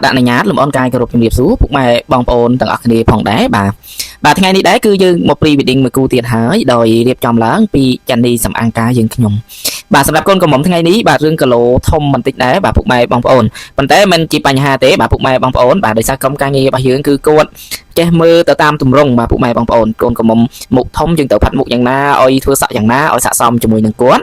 ដាក់ញ៉ាតលំអនកាយគោរពជំរាបសួរពុកម៉ែបងប្អូនទាំងអស់គ្នាផងដែរបាទថ្ងៃនេះដែរគឺយើងមក pre wedding មួយគូទៀតហើយដោយរៀបចំឡើងពីចាន់នីសំអាងការយើងខ្ញុំបាទសម្រាប់កូនកំមុំថ្ងៃនេះបាទរឿងគីឡូធំបន្តិចដែរបាទពុកម៉ែបងប្អូនប៉ុន្តែមិនជាបញ្ហាទេបាទពុកម៉ែបងប្អូនបាទដោយសារក្រុមការងាររបស់យើងគឺគាត់ចេះមើលទៅតាមទម្រង់បាទពុកម៉ែបងប្អូនកូនកំមុំមុខធំយើងទៅផាត់មុខយ៉ាងណាឲ្យធ្វើសក់យ៉ាងណាឲ្យស័ក្តិសមជាមួយនឹងគាត់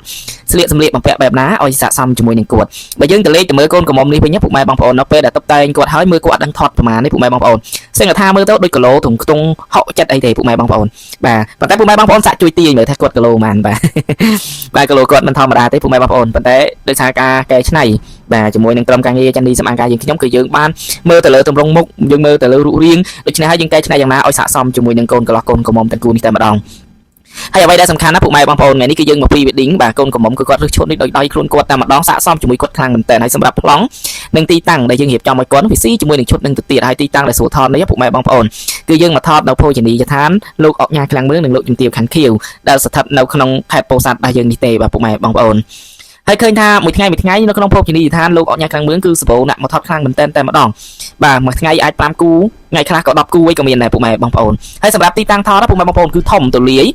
ស្លៀកសម្លៀកបំពាក់បែបណាឲ្យស័ក្តិសមជាមួយនឹងគាត់បើយើងទៅលេខទៅមើលកូនកំមុំនេះវិញពុកម៉ែបងប្អូននៅពេលដែលតុបតែងគាត់ហើយមើលគាត់ដឹងថត់ប្រមាណនេះពុកម៉ែបងប្អូនសឹងថាមើលទៅដូចគីឡូធំខ្ទង់60 អីទេពុកម៉ែបងប្អូនបាទប៉ុន្តែពុកម៉ែបងប្អូនសាក់ជួយទាញមើលថាគាត់គីឡូប៉ុន្មានបាទគីឡូគាត់មិនធម្មតាទេពុកម៉ែបងប្អូនប៉ុន្តែដោយសារការកែច្នៃបាទជាមួយនឹងក្រុមការងារចាន់នីសំអាងការយើងខ្ញុំគឺយើងបានមើលទៅលើទម្រង់មុខយើងមើលទៅលើរូបរាងដូច្នេះហើយយើងកែច្នៃយ៉ាងណាឲ្យស័ក្តិសមជាមួយនឹងកូនកន្លោះកូនកំមុំទាំងគូនេះតែម្ដងហើយអ្វីដែលសំខាន់ណាពុកម៉ែបងប្អូនថ្ងៃនេះគឺយើងមក pre wedding បាទកូនកំមុំគឺគាត់រើសឈុតនេះដោយដៃខ្លួនគាត់តែម្ដងស័ក្តិសមជាមួយគាត់ខ្លាំងមែនតើហើយសម្រាប់ប្លង់និងទីតាំងដែលយើងរៀបចំឲ្យគាត់វាស៊ីជាមួយនឹងឈុតនឹងទៅទៀតហើយទីតាំងដែលស្រួលថតនេះពុកម៉ែបងប្អូនគឺយើងមកថតនៅភោជនីយដ្ឋានលោកអុកញ៉ាខ្លាំងមឿងនិងលោកជំទាវខាន់ខៀវដែលស្ថិតនៅក្នុងខេត្តពោធិ៍សាត់របស់យើងនេះទេបាទពុកម៉ែបងប្អូនហើយឃើញថាមួយថ្ងៃនៅក្នុងភោជនីយដ្ឋានលោកអុកញ៉ាខ្លាំងមឿងគឺសបោណាក់មកថតខ្លាំងមែនតើតែម្ដងបាទមួយថ្ងៃអាច5គូថ្ងៃខ្លះក៏10គូឯក៏មានដែរពុកម៉ែបងប្អូនហើយសម្រាប់ទីតាំងថតពុកម៉ែបងប្អូនគឺធំទូលាយ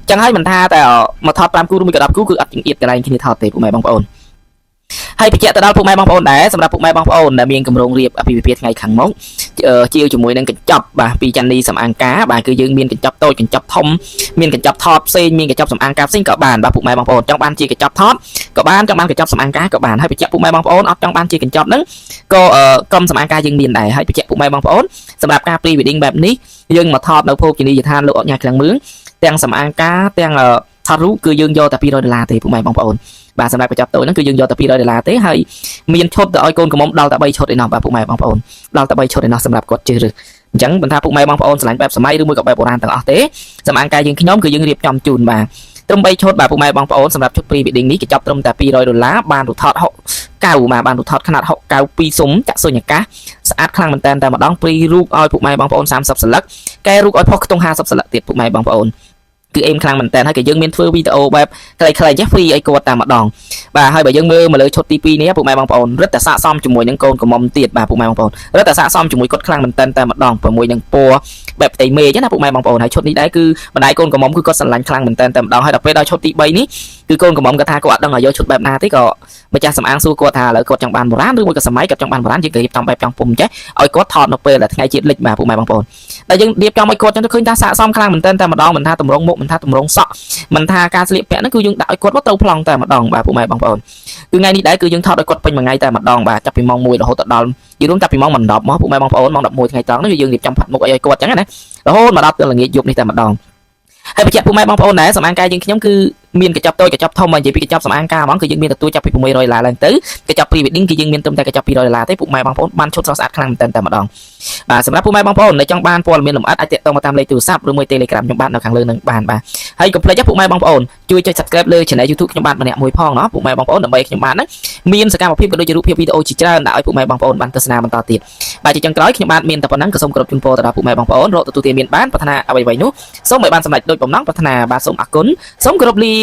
ចឹងហើយមិនថាតែមកថត5គូឬមួយក៏10គូគឺអត់ចង្អៀតកន្លែងគ្នាថតទេពុកម៉ែបងប្អូនហើយបញ្ជាក់ទៅដល់ពុកម៉ែបងប្អូនដែរសម្រាប់ពុកម៉ែបងប្អូនដែលមានកម្រងរៀបអាពាហ៍ពិពាហ៍ថ្ងៃខាងមុខជាជាមួយនឹងកញ្ចប់បាទពីចាន់នីសំអាងការបាទគឺយើងមានកញ្ចប់តូចកញ្ចប់ធំមានកញ្ចប់ថតផ្សេងមានកញ្ចប់សំអាងការផ្សេងក៏បានបាទពុកម៉ែបងប្អូនចង់បានជាកញ្ចប់ថតក៏បានចង់បានកញ្ចប់សំអាងការក៏បានហើយបញ្ជាក់ពុកម៉ែបងប្អូនអត់ចង់បានជាកញ្ចប់ហ្នឹងក៏ក្រុមសំអាងការយើងមានដែរហើយបញ្ជាក់ពុកម៉ែបងប្អូនសម្រាប់ការ pre wedding បែបនេះយើងមកថតនៅភោជនីយដ្ឋានលោកអុកញ៉ាខ្លាំងមឿងទាំងសំអាងការទាំងថតរូបគឺយើងយកតែ$200ទេពុកម៉ែបងប្អូនបាទសម្រាប់កញ្ចប់តូចហ្នឹងគឺយើងយកតែ$200ទេហើយមានឈុតទៅឲ្យកូនកំមុំដល់តែ3ឈុតឯណោះបាទពុកម៉ែបងប្អូនដល់តែ3ឈុតឯណោះសម្រាប់គាត់ជិះឬអញ្ចឹងមិនថាពុកម៉ែបងប្អូនឆ្លាញ់បែបសម័យឬមួយក៏បែបបុរាណទាំងអស់ទេសំអាងការយើងខ្ញុំគឺយើងរៀបចំជូនបាទត្រឹម3ឈុតបាទពុកម៉ែបងប្អូនសម្រាប់ឈុត pre wedding នេះកញ្ចប់ត្រឹមតែ$200បានរូបថត60កៅបាទបានរូបថតខ្នាត60កៅ2សុំចាក់សុញអាកាសស្អាតខ្លាំងមែនតើតែម្ដង pre រូបឲ្យពុកម៉ែបងប្អូន30សន្លឹកកែរូបឲ្យផុសខ្ទង់50សន្លឹកទៀតពុកម៉ែបងប្អូនគឺអេមខ្លាំងមែនតើហើយក៏យើងមានធ្វើវីដេអូបែបខ្លីៗចេះ free ឲ្យគាត់តែម្ដងបាទហើយបើយើងមើលមកលើឈុតទី2នេះពុកម៉ែបងប្អូនរឹតតែស័ក្តិសមជាមួយនឹងកូនកំមុំទៀតបាទពុកម៉ែបងប្អូនរឹតតែស័ក្តិសមជាមួយគាត់ខ្លាំងមែនតើតែម្ដងជាមួយនឹងពណ៌បែបផ្ទៃមេឃណាពុកម៉ែបងប្អូនហើយឈុតនេះដែរគឺបណ្ដាយកូនកំមុំគឺគាត់ស្រឡាញ់ខ្លាំងមែនតើតែម្ដងហើយដល់ពេលដល់ឈុតទី3នេះគឺកូនកំមុំគាត់ថាគាត់អត់ដឹងឲ្យយកឈុតបែបណាទេក៏ម្ចាស់សំអាងសួរគាត់ថាឥឡូវគាត់ចង់បានបុរាណឬមួយក៏សម័យគាត់ចង់បានបុរាណយើងក៏រៀបចំបែបចង់ពុំចេះឲ្យគាត់ថតនៅពេលដែលថ្ងៃជាតិលិចបាទពុកម៉ែបងប្អូនតែយើងរៀបចំឲ្យគាត់ចឹងទៅឃើញថាស័ក្តិសមខ្លាំងមែនតើតែម្ដងមិនថាតម្រងមុខមិនថាតម្រងសក់មិនថាការស្លៀកពាក់ហ្នឹងគឺយើងដាក់ឲ្យគាត់មកត្រូវប្លង់តែម្ដងបាទពុកម៉ែបងប្អូនគឺថ្ងៃនេះដែរគឺយើងថតឲ្យគាត់ពេញមួយថ្ងៃតែម្ដងបាទចាប់ពីម៉ោង1រហូតដល់យូរចាប់ពីម៉ោង10មកពុកម៉ែបងប្អូនម៉ោង11ថ្ងៃត្រង់នេះយើងរៀបចំផាត់មុខឲ្យគាត់ចឹងណារហូតមកដល់ពេលល្ងាចយប់នេះតែម្ដងហើយបញ្ជាក់ពុកម៉ែបងប្អូនដែរសំអាងការយើងខ្ញុំគឺមានកញ្ចប់តូចកញ្ចប់ធំមកនិយាយពីកញ្ចប់សំអាងការហ្មងគឺយើងមានទទួលចាប់ពី$600ឡើងទៅកញ្ចប់ pre wedding គឺយើងមានត្រឹមតែកញ្ចប់$200ទេពុកម៉ែបងប្អូនបានឈុតស្រស់ស្អាតខ្លាំងមែនតើតែម្ដងបាទសម្រាប់ពុកម៉ែបងប្អូនដែលចង់បានព័ត៌មានលម្អិតអាចតាក់ទងមកតាមលេខទូរស័ព្ទឬមួយ Telegram ខ្ញុំបាទនៅខាងលើនឹងបានបាទហើយកុំភ្លេចពុកម៉ែបងប្អូនជួយចុច subscribe លើ channel YouTube ខ្ញុំបាទម្នាក់មួយផងណោះពុកម៉ែបងប្អូនដើម្បីខ្ញុំបាទហ្នឹងមានសកម្មភាពក៏ដូចជារូបភាពវីដេអូជាច្រើនដាក់ឲ្យពុកម៉ែបងប្អូនបានទស្សនាបន្តទៀតបាទជាចុងក្រោយខ្ញុំបាទមានតែប៉ុណ្ណឹងក៏សូមគោរពជូនពរទៅដល់ពុកម៉ែបងប្អូនរកទទួលទានមានបានប្រាថ្នាអ្វីៗនោះសូមឲ្យបានសម្រេចដូចបំណងប្រាថ្នាបាទសូមអរគុណសូមគោរពលា